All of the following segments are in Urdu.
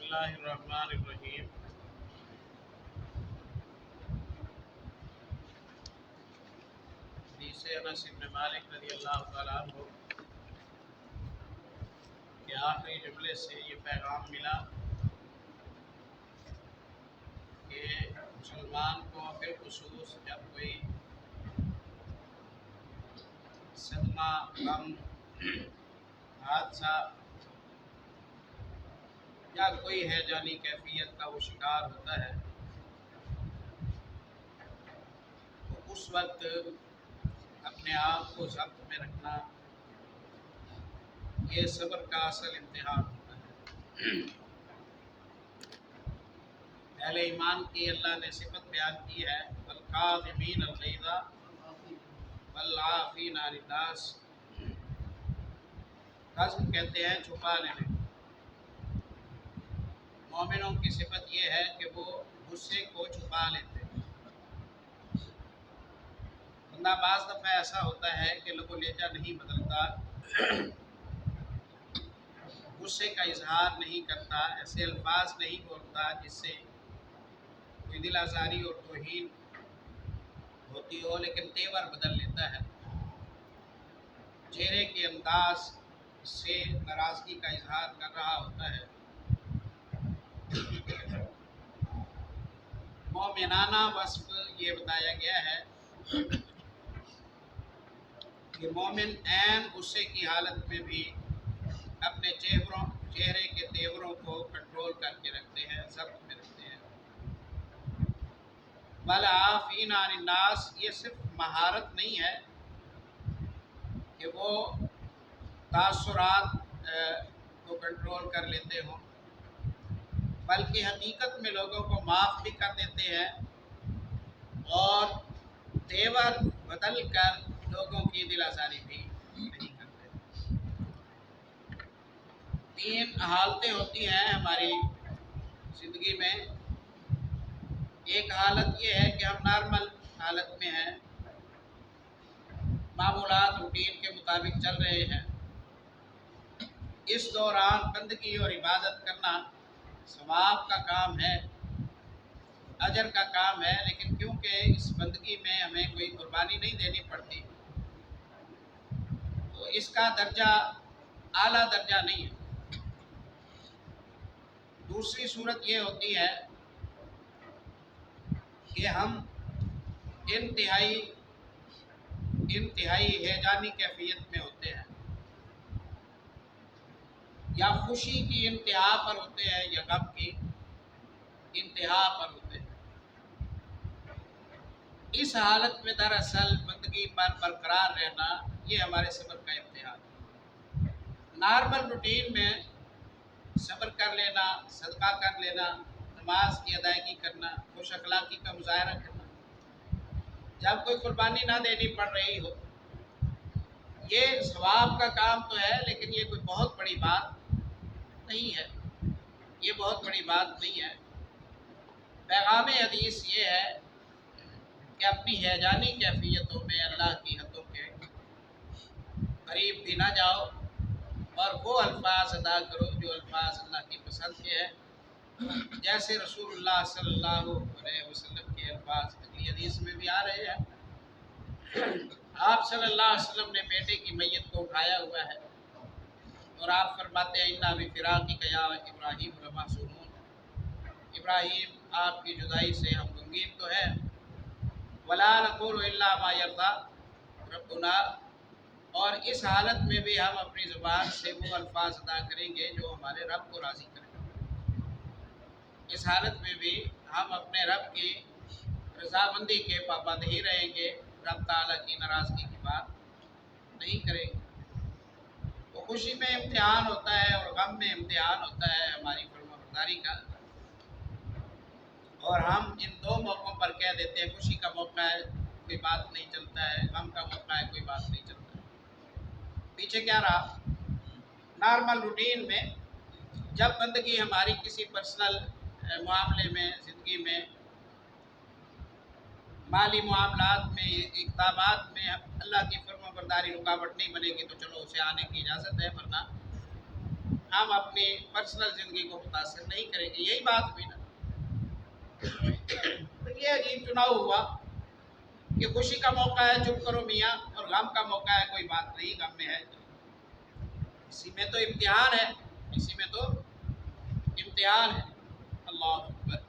اللہ الرحمن الرحیم۔ حدیث انس بن مالک رضی اللہ تعالیٰ عنہ کے آخری جملے سے یہ پیغام ملا کہ مسلمان کو بالخصوص جب کوئی صدمہ، غم، حادثہ یا کوئی ہیجانی کیفیت کا وہ شکار ہوتا ہے تو اس وقت اپنے آپ کو ضبط میں رکھنا یہ صبر کا اصل امتحان ہوتا ہے۔ اہل ایمان کی اللہ نے صفت بیان کی ہے، والکاظمین الغیظ والعافین عن الناس۔ قظم کہتے ہیں چھپا لینے۔ مومنوں کی صفت یہ ہے کہ وہ غصے کو چھپا لیتے ہیں۔ بندہ بعض دفعہ ایسا ہوتا ہے کہ لب و لہجہ نہیں بدلتا، غصے کا اظہار نہیں کرتا، ایسے الفاظ نہیں بولتا جس سے کوئی دل آزاری اور توہین ہوتی ہو، لیکن تیور بدل لیتا ہے، چہرے کے انداز سے ناراضگی کا اظہار کر رہا ہوتا ہے۔ مومنانہ وصف یہ بتایا گیا ہے کہ مومن عین غصے کی حالت میں بھی اپنے چہرے کے تیوروں کو کنٹرول کر کے رکھتے ہیں، ضبط میں رکھتے ہیں۔ والعافین عن الناس، یہ صرف مہارت نہیں ہے کہ وہ تاثرات کو کنٹرول کر لیتے ہوں، بلکہ حقیقت میں لوگوں کو معاف بھی کر دیتے ہیں اور تیور بدل کر لوگوں کی دل آزاری بھی نہیں کرتے۔ تین حالتیں ہوتی ہیں ہماری زندگی میں۔ ایک حالت یہ ہے کہ ہم نارمل حالت میں ہیں، معمولات روٹین کے مطابق چل رہے ہیں۔ اس دوران بندگی اور عبادت کرنا ثواب کا کام ہے، اجر کا کام ہے، لیکن کیونکہ اس بندگی میں ہمیں کوئی قربانی نہیں دینی پڑتی تو اس کا درجہ اعلیٰ درجہ نہیں ہے۔ دوسری صورت یہ ہوتی ہے کہ ہم انتہائی ہیجانی کیفیت میں ہوتے ہیں، یا خوشی کی انتہا پر ہوتے ہیں یا غم کی انتہا پر ہوتے ہیں۔ اس حالت میں دراصل بندگی پر برقرار رہنا یہ ہمارے صبر کا امتحان ہے۔ نارمل روٹین میں صبر کر لینا، صدقہ کر لینا، نماز کی ادائیگی کرنا، خوش اخلاقی کا مظاہرہ کرنا، جب کوئی قربانی نہ دینی پڑ رہی ہو، یہ ثواب کا کام تو ہے، لیکن یہ کوئی بہت بڑی بات نہیں ہے، یہ بہت بڑی بات نہیں ہے۔ پیغام حدیث یہ ہے کہ اپنی ہیجانی کیفیتوں میں اللہ کی حدوں کے قریب بھی نہ جاؤ اور وہ الفاظ ادا کرو جو الفاظ اللہ کی پسند کے ہیں، جیسے رسول اللہ صلی اللہ علیہ وسلم کے الفاظ اگلی حدیث میں بھی آ رہے ہیں۔ آپ صلی اللہ علیہ وسلم نے بیٹے کی میت کو اٹھایا ہوا ہے اور آپ فرماتے ہیں اِنَّا بِفِرَاقِکَ یا ابراہیم لَمَحْزُونُونَ، ابراہیم آپ کی جدائی سے ہم غمگین تو ہیں۔ وَلَا نَقُولُ إِلَّا مَا يَرْضَىٰ رَبُّنَا، اور اس حالت میں بھی ہم اپنی زبان سے وہ الفاظ ادا کریں گے جو ہمارے رب کو راضی کریں گے۔ اس حالت میں بھی ہم اپنے رب کی رضامندی کے پابند ہی رہیں گے، رب تعالیٰ کی ناراضگی کی بات نہیں کریں گے۔ تو خوشی میں امتحان ہوتا ہے اور غم میں امتحان ہوتا ہے ہماری فرمانبرداری کا، اور ہم ان دو موقعوں پر کہہ دیتے ہیں خوشی کا موقع ہے کوئی بات نہیں چلتا ہے، غم کا موقع ہے کوئی بات نہیں چلتا ہے۔ پیچھے کیا رہا؟ نارمل روٹین میں جب بندگی ہماری کسی پرسنل معاملے میں، زندگی میں، مالی معاملات میں، اقدامات میں اللہ کی فرمانبرداری رکاوٹ نہیں بنے گی تو چلو اسے آنے کی اجازت ہے، ورنہ ہم اپنی پرسنل زندگی کو متاثر نہیں کریں گے. یہی بات ہوئی نا. تو یہ عجیب چناؤ ہوا کہ خوشی کا موقع ہے چپ کرو میاں، اور غم کا موقع ہے کوئی بات نہیں، غم میں ہے. اسی میں تو امتحان ہے، اسی میں تو امتحان ہے. اللہ اکبر.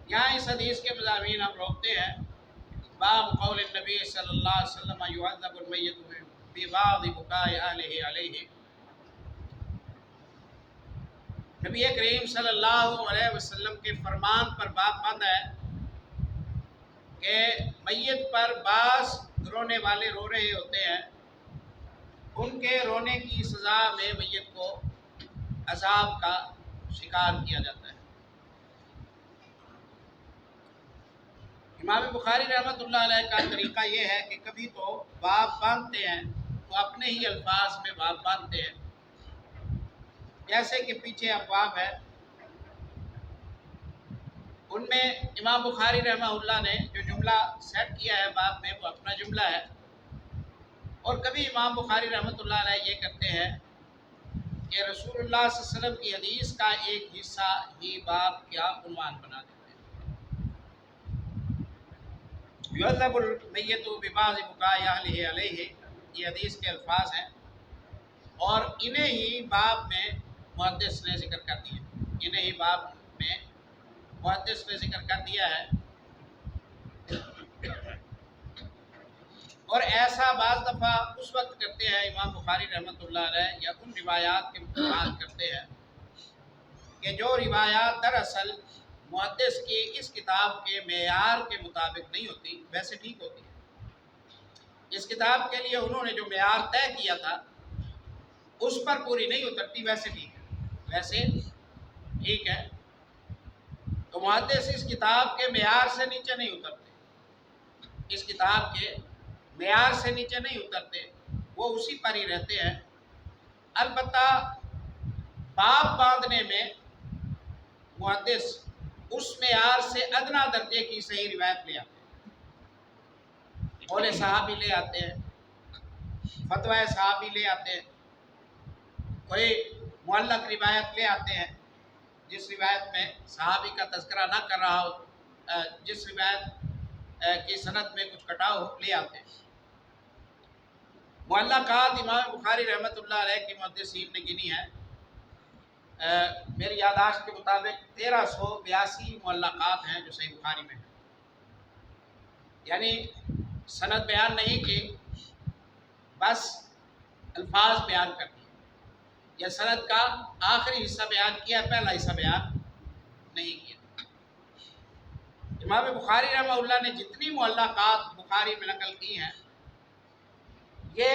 یہاں اس حدیث کے مضامین ہم روکتے ہیں. باب قول النبی صلی اللہ علیہ وسلم یعذب المیت ببعض بکاء اہلہ علیہ. نبی کریم صلی اللہ علیہ وسلم کے فرمان پر باب بند ہے کہ میت پر بعض رونے والے رو رہے ہوتے ہیں، ان کے رونے کی سزا میں میت کو عذاب کا شکار کیا جاتا ہے. امام بخاری رحمۃ اللہ علیہ کا طریقہ یہ ہے کہ کبھی تو باب باندھتے ہیں تو اپنے ہی الفاظ میں باب باندھتے ہیں. جیسے کہ پیچھے ابواب ہے، ان میں امام بخاری رحمہ اللہ نے جو جملہ سیٹ کیا ہے باب میں وہ اپنا جملہ ہے. اور کبھی امام بخاری رحمۃ اللہ علیہ یہ کرتے ہیں کہ رسول اللہ صلی اللہ علیہ وسلم کی حدیث کا ایک حصہ ہی باب کا عنوان بنا دیتے ہیں. یعذب المیت ببعض بکاء اہلہ علیہ، یہ حدیث کے الفاظ ہیں، اور انہیں ہی باب میں محدث نے ذکر کر دیا. انہیں ہی باب میں محدث نے ذکر کر دیا ہے. اور ایسا بعض دفعہ اس وقت کرتے ہیں امام بخاری رحمۃ اللہ علیہ، یا ان روایات کے بات کرتے ہیں کہ جو روایات دراصل محدث کی اس کتاب کے معیار کے مطابق نہیں ہوتی، ویسے ٹھیک ہوتی ہے. اس کتاب کے لیے انہوں نے جو معیار طے کیا تھا اس پر پوری نہیں اترتی، ویسے ٹھیک ہے، ویسے ٹھیک ہے. تو محدث اس کتاب کے معیار سے نیچے نہیں اترتے، اس کتاب کے معیار سے نیچے نہیں اترتے، وہ اسی پر ہی رہتے ہیں. البتہ باب باندھنے میں محدث اس معیار سے ادنا درجے کی صحیح روایت لے آتے ہیں. قول صحابی لے آتے ہیں، فتوی صحابی لے آتے ہیں، کوئی معلق روایت لے آتے ہیں جس روایت میں صحابی کا تذکرہ نہ کر رہا ہو، جس روایت کی سند میں کچھ کٹاؤ ہو، لے آتے ہیں. معلقات امام بخاری رحمۃ اللہ علیہ کی محدثین نے گنی ہے، میری یادداشت کے مطابق 1382 معلقات ہیں جو صحیح بخاری میں ہیں. یعنی سند بیان نہیں کی، بس الفاظ بیان کر دیے، یا سند کا آخری حصہ بیان کیا، پہلا حصہ بیان نہیں کیا. امام بخاری رحمہ اللہ نے جتنی معلقات بخاری میں نقل کی ہیں، یہ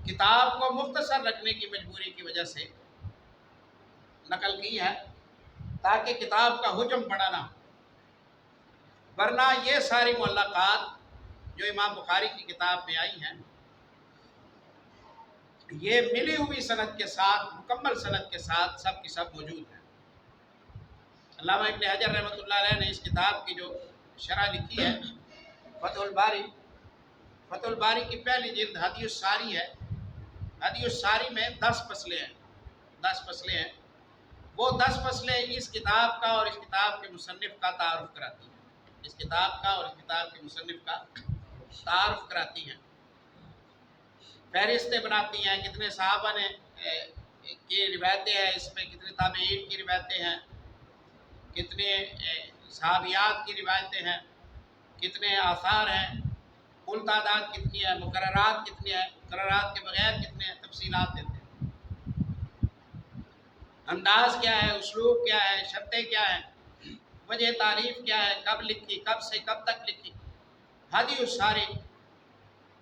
کتاب کو مختصر رکھنے کی مجبوری کی وجہ سے نقل کی ہے تاکہ کتاب کا حجم بڑا نہ ہو. ورنہ یہ ساری معلقات جو امام بخاری کی کتاب میں آئی ہیں، یہ ملی ہوئی سند کے ساتھ، مکمل سند کے ساتھ سب کی سب موجود ہیں. علامہ ابن حجر رحمۃ اللہ علیہ نے اس کتاب کی جو شرح لکھی ہے فتح الباری، فتح الباری کی پہلی جلد ہدی الساری ہے. ہدی الساری میں 10 فصلیں ہیں، 10 فصلیں ہیں. وہ 10 فصلیں اس کتاب کا اور اس کتاب کے مصنف کا تعارف کراتی ہیں، اس کتاب کا اور اس کتاب کے مصنف کا تعارف کراتی ہیں. فہرستیں بناتی ہیں، کتنے صحابہ نے کی روایتیں ہیں اس میں، کتنے تابعین کی روایتیں ہیں، کتنے صحابیات کی روایتیں ہیں، کتنے آثار ہیں، کل تعداد کتنی ہے، مقررات کتنی ہیں، مقررات کے بغیر کتنے تفصیلات دیتے ہیں، انداز کیا ہے، اسلوب کیا ہے، شرطیں کیا ہیں، وجہ تعریف کیا ہے، کب لکھی، کب سے کب تک لکھی. ہدی الساری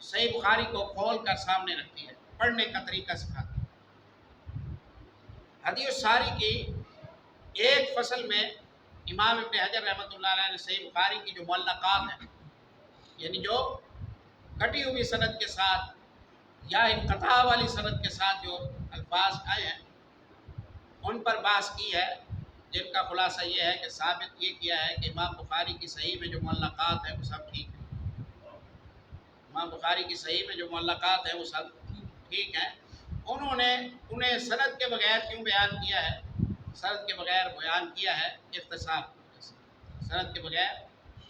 صحیح بخاری کو کھول کر سامنے رکھتی ہے، پڑھنے کا طریقہ سکھاتی ہے. ہدی الساری کی ایک فصل میں امام ابن حجر رحمۃ اللہ علیہ نے صحیح بخاری کی جو معلقات ہیں، یعنی جو کٹی ہوئی سند کے ساتھ یا انقطاع والی سند کے ساتھ جو الفاظ آئے ہیں، ان پر بحث کی ہے، جن کا خلاصہ یہ ہے کہ ثابت یہ کیا ہے کہ امام بخاری کی صحیح میں جو معلقات ہیں وہ سب ٹھیک ہیں. امام بخاری کی صحیح میں جو معلقات ہیں وہ سب ٹھیک ہیں. انہوں نے انہیں سند کے بغیر کیوں بیان کیا ہے؟ سند کے بغیر بیان کیا ہے اختصار کی وجہ سے، سند کے بغیر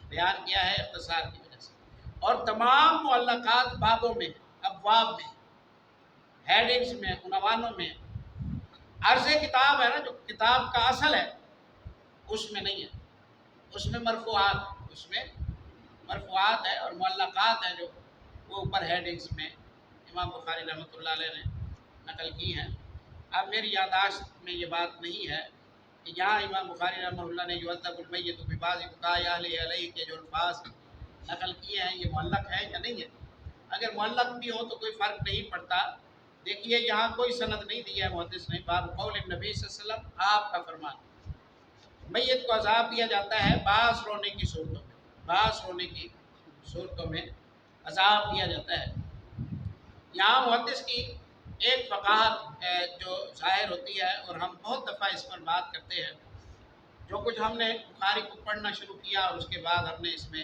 بیان کیا ہے اختصار کی وجہ سے۔ اور تمام معلقات بابوں میں، ابواب میں، ہیڈنگز میں، عنوانوں میں، عرض کتاب ہے نا جو کتاب کا اصل ہے، اس میں نہیں ہے، اس میں مرفوعات ہے، اس میں مرفوعات ہے، اور معلقات ہیں جو وہ اوپر ہیڈنگز میں امام بخاری رحمۃ اللہ علیہ نے نقل کی ہیں۔ اب میری یادداشت میں یہ بات نہیں ہے کہ یہاں امام بخاری رحمۃ اللہ نے یعذب المیت ببعض بکاء اہلہ علیہ کے جو الفاظ نقل کیے ہیں یہ معلق ہے یا نہیں ہے؟ اگر معلق بھی ہو تو کوئی فرق نہیں پڑتا۔ دیکھیے یہاں کوئی سند نہیں دیا ہے محدث نے، باب قول نبی صلی اللہ علیہ وسلم، آپ کا فرمان، میت کو عذاب دیا جاتا ہے بعض رونے کی صورتوں میں، بعض رونے کی صورتوں میں عذاب دیا جاتا ہے۔ یہاں محدث کی ایک فقاہت جو ظاہر ہوتی ہے، اور ہم بہت دفعہ اس پر بات کرتے ہیں، جو کچھ ہم نے بخاری کو پڑھنا شروع کیا اور اس کے بعد ہم نے اس میں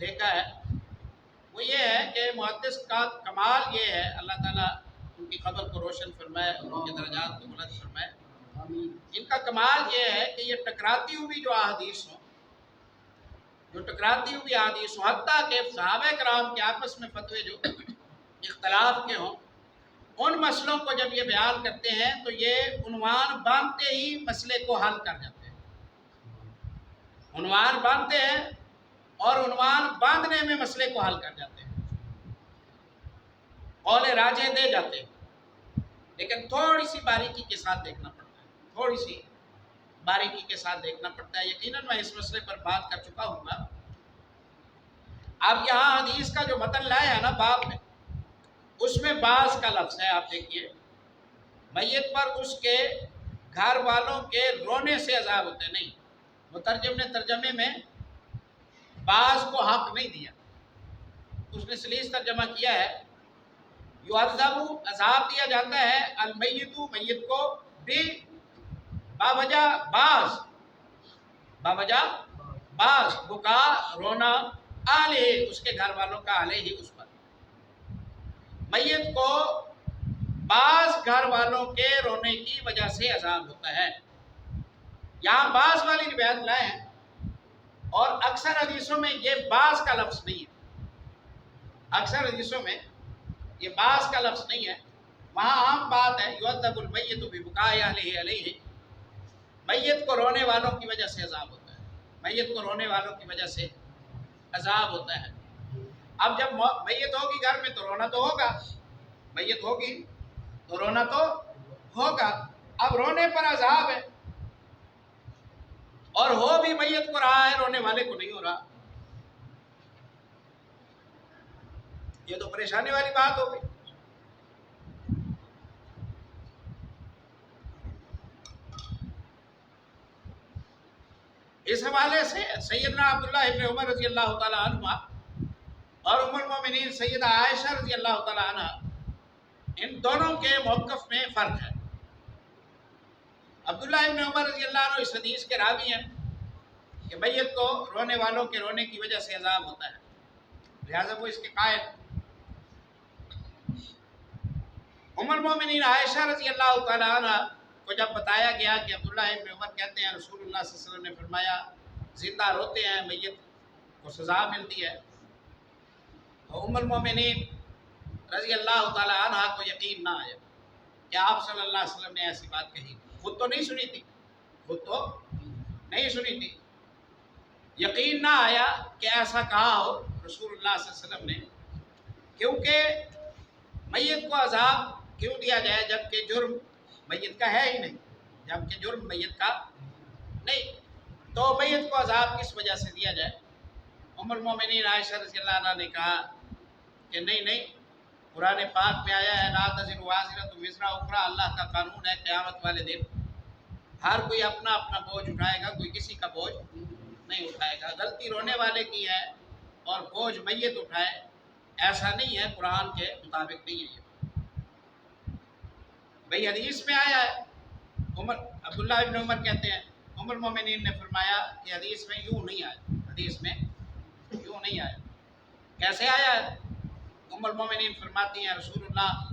دیکھا ہے، وہ یہ ہے کہ محدث کا کمال یہ ہے، اللہ تعالیٰ ان کی قبر کو روشن فرمائے اور ان کے درجات کو بلند فرمائے، ان کا کمال یہ ہے کہ یہ ٹکراتی ہوئی جو احادیث ہوں، جو ٹکراتی ہوئی احادیث ہوں، حتیٰ کہ صحابہ کرام کے آپس میں فتوے جو اختلاف کے ہوں، ان مسئلوں کو جب یہ بیان کرتے ہیں تو یہ عنوان باندھتے ہی مسئلے کو حل کر جاتے ہیں، عنوان باندھتے ہیں اور عنوان باندھنے میں مسئلے کو حل کر جاتے ہیں، قول راجح دے جاتے ہیں، لیکن تھوڑی سی باریکی کے ساتھ دیکھنا پڑتا ہے، تھوڑی سی باریکی کے ساتھ دیکھنا پڑتا ہے۔ یقیناً میں اس مسئلے پر بات کر چکا ہوں گا۔ اب یہاں حدیث کا جو متن لایا ہے نا باب میں، اس میں بعض کا لفظ ہے، آپ دیکھیے، میت پر اس کے گھر والوں کے رونے سے عذاب ہوتے ہیں، نہیں، مترجم نے ترجمے میں بعض کو حق نہیں دیا، اس نے سلیس ترجمہ کیا ہے، یعذب عذاب دیا جاتا ہے، المیت میت کو بھی باوجہ بعض، باوجہ بعض، بکا رونا، علیہ اس کے گھر والوں کا، علیہ اس پر، میت کو بعض گھر والوں کے رونے کی وجہ سے عذاب ہوتا ہے۔ یہاں بعض والی روایت لائے ہیں، اور اکثر حدیثوں میں یہ بعض کا لفظ نہیں ہے، اکثر حدیثوں میں یہ بعض کا لفظ نہیں ہے، وہاں عام بات ہے یعذب المیت ببکاء اہلہ علیہ، میت کو رونے والوں کی وجہ سے عذاب ہوتا ہے، میت کو رونے والوں کی وجہ سے عذاب ہوتا ہے۔ اب جب میت ہوگی گھر میں تو رونا تو ہوگا، میت ہوگی تو رونا تو ہوگا، اب رونے پر عذاب ہے، اور ہو بھی میت کو رہا ہے، رونے والے کو نہیں ہو رہا، یہ تو پریشانی والی بات ہوگی۔ اس حوالے سے سیدنا عبداللہ ابن عمر رضی اللہ تعالیٰ عنہ اور ام المومنین سیدہ عائشہ رضی اللہ تعالیٰ عنہ، ان دونوں کے موقف میں فرق ہے۔ عبداللہ ابن عمر رضی اللہ عنہ اس حدیث کے راوی ہیں کہ میت کو رونے والوں کے رونے کی وجہ سے عذاب ہوتا ہے، لہذا وہ اس کے قائل۔ ام المومنین عائشہ رضی اللہ تعالیٰ عنہ کو جب بتایا گیا کہ عبداللہ ابن عمر کہتے ہیں رسول اللہ صلی اللہ علیہ وسلم نے فرمایا زندہ روتے ہیں میت کو سزا ملتی ہے، تو ام المومنین رضی اللہ تعالیٰ عنہ کو یقین نہ آیا کہ آپ صلی اللہ علیہ وسلم نے ایسی بات کہی، خود تو نہیں سنی تھی، خود تو نہیں سنی تھی، یقین نہ آیا کہ ایسا کہا ہو رسول اللہ صلی اللہ علیہ وسلم نے، کیونکہ میت کو عذاب کیوں دیا جائے جبکہ جرم میت کا ہے ہی نہیں، جبکہ جرم میت کا نہیں، تو میت کو عذاب کس وجہ سے دیا جائے؟ ام المومنین عائشہ رضی اللہ عنہ نے کہا کہ نہیں، قرآن پاک میں آیا ہے لا تزر وازرۃ وزر اخری، اللہ کا قانون ہے قیامت والے دن ہر کوئی اپنا اپنا بوجھ اٹھائے گا، کوئی کسی کا بوجھ نہیں اٹھائے گا، غلطی رونے والے کی ہے اور بوجھ میت اٹھائے، ایسا نہیں ہے، قرآن کے مطابق نہیں ہے یہ بھئی، حدیث میں آیا ہے۔ عبداللہ ابن عمر کہتے ہیں ام المومنین نے فرمایا کہ حدیث میں یوں نہیں آیا، حدیث میں یوں نہیں آیا، کیسے آیا ہے؟ ام المومنین فرماتی ہیں رسول اللہ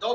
2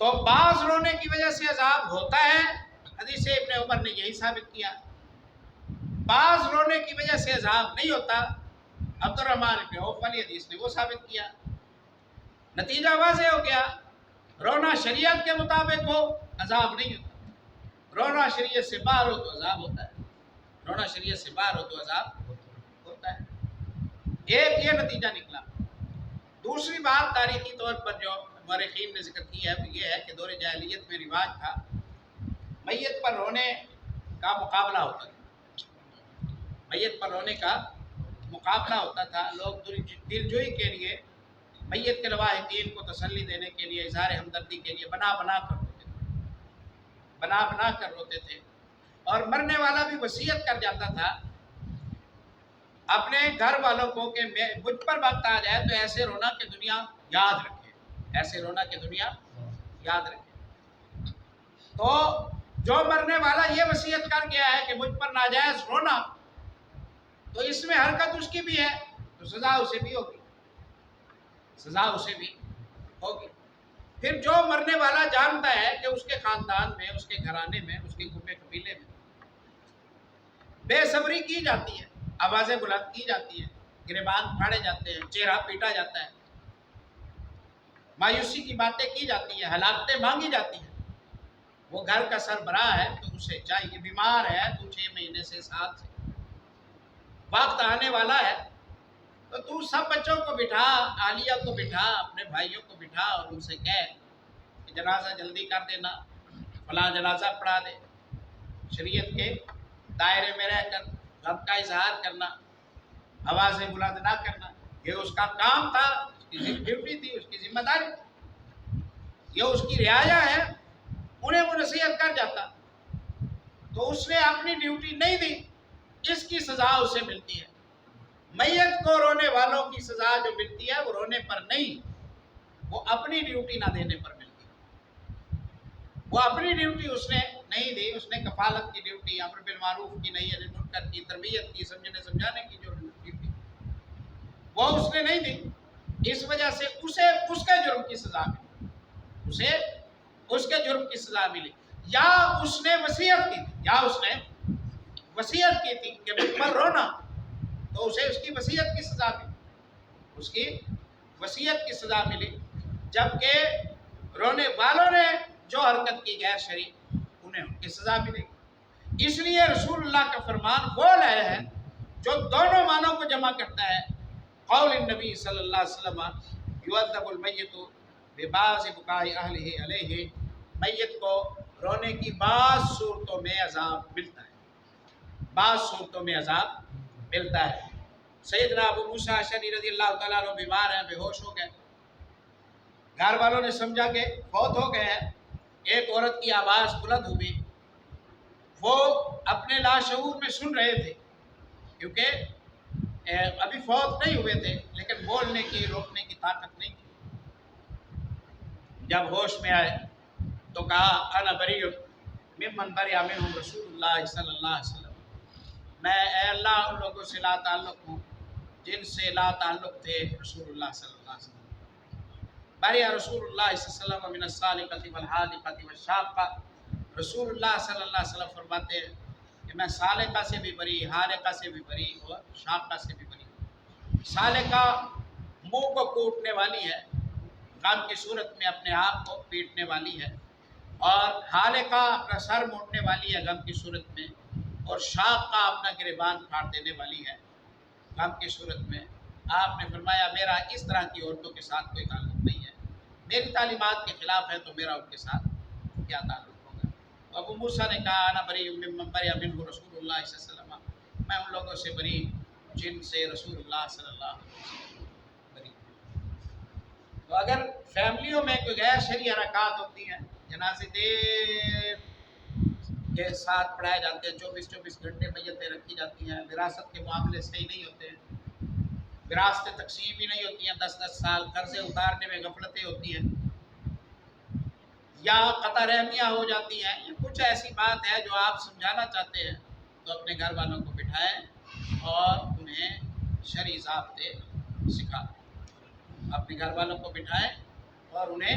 تو بعض رونے کی وجہ سے عذاب ہوتا ہے، حدیث ابن عمر نے یہی ثابت کیا۔ بعض رونے کی وجہ سے عذاب نہیں ہوتا، عبد الرحمن بن عوف والی حدیث نے وہ ثابت کیا۔ نتیجہ واضح ہو گیا، رونا شریعت کے مطابق ہو عذاب نہیں ہوتا، رونا شریعت سے باہر ہو تو عذاب ہوتا ہے، رونا شریعت سے باہر ہو تو عذاب ہوتا ہے۔ ایک یہ نتیجہ نکلا۔ دوسری بات تاریخی طور پر جو مورخین نے ذکر کی ہے وہ یہ ہے کہ دور جاہلیت میں رواج تھا، میت پر رونے کا مقابلہ ہوتا تھا، میت پر رونے کا مقابلہ ہوتا تھا۔ لوگ دلجوئی کے لیے، میت کے لواحقین کو تسلی دینے کے لیے، اظہار ہمدردی کے لیے بنا بنا کر روتے تھے، اور مرنے والا بھی وصیت کر جاتا تھا اپنے گھر والوں کو کہ مجھ پر وقت آ جائے تو ایسے رونا کہ دنیا یاد رکھے، ایسے رونا کہ دنیا یاد رکھے۔ تو جو مرنے والا یہ وصیت کر گیا ہے کہ مجھ پر ناجائز رونا، تو اس میں حرکت اس کی بھی ہے تو سزا اسے بھی ہوگی، سزا اسے بھی ہوگی۔ پھر جو مرنے والا جانتا ہے کہ اس کے خاندان میں، اس کے گھرانے میں، اس کے گھومے قبیلے میں بے صبری کی جاتی ہے، آوازیں بلند کی جاتی ہیں، گریبان پھاڑے جاتے ہیں، چہرہ پیٹا جاتا ہے، مایوسی کی باتیں کی جاتی ہیں، ہلاکتیں مانگی جاتی ہیں، وہ گھر کا سربراہ ہے تو اسے چاہیے، بیمار ہے تو 6 مہینے سے 7 سے وقت آنے والا ہے تو سب بچوں کو بٹھا، عالیہ کو بٹھا، اپنے بھائیوں کو بٹھا اور ان سے کہے کہ جنازہ جلدی کر دینا، فلاں جنازہ پڑھا دے۔ شریعت کے دائرے میں رہ کر غم کا اظہار کرنا، آوازیں بلند نہ کرنا، یہ اس کا کام تھا، اس کی ڈیوٹی تھی، اس کی ذمہ داری، یہ اس کی رعایا ہے، انہیں وہ نصیحت کر جاتا تو اس نے اپنی ڈیوٹی نہیں دی، اس کی سزا اسے ملتی ہے۔ میت کو رونے والوں کی سزا جو ملتی ہے وہ رونے پر نہیں، وہ اپنی ڈیوٹی نہ دینے پر ملتی ہے۔ وہ اپنی ڈیوٹی اس نے نہیں دی، اس نے کفالت کی ڈیوٹی، امر بالمعروف کی، نہی عن المنکر کی، تربیت کی، سمجھنے سمجھانے کی جو ڈیوٹی وہ اس نے نہیں دی، اس وجہ سے اسے اس کے جرم کی سزا ملی، اسے اس کے جرم کی سزا ملی۔ یا اس نے وصیت کی تھی، یا اس نے وصیت کی تھی کہ مجھ پر رونا، تو اسے اس کی وصیت کی سزا ملی، اس کی وصیت کی سزا ملی، جبکہ رونے والوں نے جو حرکت کی غیر شرعی انہیں ان کی سزا ملے گی۔ اس لیے رسول اللہ کا فرمان وہ لائے ہے جو دونوں معنوں کو جمع کرتا ہے۔ قول النبی صلی اللہ علیہ وسلم یعذب المیت ببعض بکاء اہلہ علیہ، میت کو رونے کی بعض صورتوں میں عذاب ملتا ہے، بعض صورتوں میں عذاب ملتا ہے۔ سیدنا ابو موسیٰ اشعری رضی اللہ تعالیٰ عنہ بیمار ہیں، بے ہوش ہو گئے، گھر والوں نے سمجھا کہ فوت ہو گئے ہیں، ایک عورت کی آواز بلند ہوئی، وہ اپنے لاشعور میں سن رہے تھے کیونکہ ابھی فوت نہیں ہوئے تھے، لیکن بولنے کی، روکنے کی طاقت نہیں تھی۔ جب ہوش میں آئے تو کہا انا بریء ممن برئ منہ رسول اللہ صلی اللہ علیہ وسلم، میں اے اللہ ان لوگوں سے لا تعلق ہوں جن سے لا تعلق تھے رسول اللہ صلی اللہ علیہ وسلم۔ برئ رسول اللہ صلی اللہ علیہ وسلم من السالقۃ والحالقۃ والشاقۃ، رسول اللہ صلی اللہ علیہ وسلم فرماتے ہیں کہ میں سالقہ سے بھی بری، حالقہ سے بھی بری اور شاقہ سے بھی بری۔ سالقہ منہ کو کوٹنے والی ہے، غم کی صورت میں اپنے آپ کو پیٹنے والی ہے، اور حالقہ اپنا سر موڑنے والی ہے غم کی صورت میں، اور شاقہ اپنا گریبان پھاڑ دینے والی ہے غم کی صورت میں۔ آپ نے فرمایا میرا اس طرح کی عورتوں کے ساتھ کوئی تعلق نہیں ہے، میری تعلیمات کے خلاف ہے تو میرا ان کے ساتھ کیا تعلق ہوگا۔ ابو موسیٰ نے کہا انا بریء ممن برئ منہ رسول اللہ صلی اللہ علیہ وسلم، میں ان لوگوں سے بری جن سے رسول اللہ صلی اللہ علیہ وسلم بری۔ تو اگر فیملیوں میں کوئی غیر شرعی حرکات ہوتی ہیں، جنازے دیر کے ساتھ پڑھائے جاتے ہیں، 24 گھنٹے میتیں رکھی جاتی ہیں، وراثت کے معاملے صحیح نہیں ہوتے ہیں، وراثتیں تقسیم ہی نہیں ہوتی ہیں، 10 سال قرضے اتارنے میں غفلتیں ہوتی ہیں، یا قطع رحمیاں ہو جاتی ہیں، یا کچھ ایسی بات ہے جو آپ سمجھانا چاہتے ہیں تو اپنے گھر والوں کو بٹھائیں اور انہیں شرعی ضابطے سکھائیں، اپنے گھر والوں کو بٹھائیں اور انہیں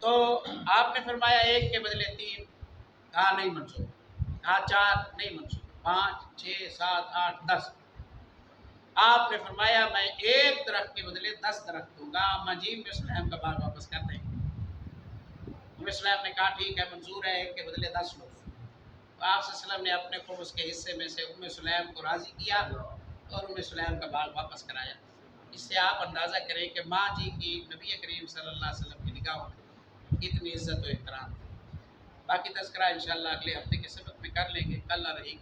تو آپ نے فرمایا 1 کے بدلے 3، کہا نہیں منظور، کہا 4 نہیں منظور، 5 6 7 8 10۔ آپ نے فرمایا میں 1 درخت کے بدلے 10 درخت دوں گا، مجیم السلام کا باغ واپس کر دیں گے۔ السلام نے کہا ٹھیک ہے منظور ہے، 1 کے بدلے 10 لو۔ تو آپ صلی اللہ علیہ وسلم نے اپنے خمس کے حصے میں سے سلیم کو راضی کیا اور سلیم کا باغ واپس کرایا۔ اس سے آپ اندازہ کریں کہ ماں جی کی نبی کریم صلی اللہ علیہ وسلم کی نگاہوں میں کتنی عزت و احترام۔ باقی تذکرہ انشاءاللہ اگلے ہفتے کے سبق میں کر لیں گے۔ کل رہی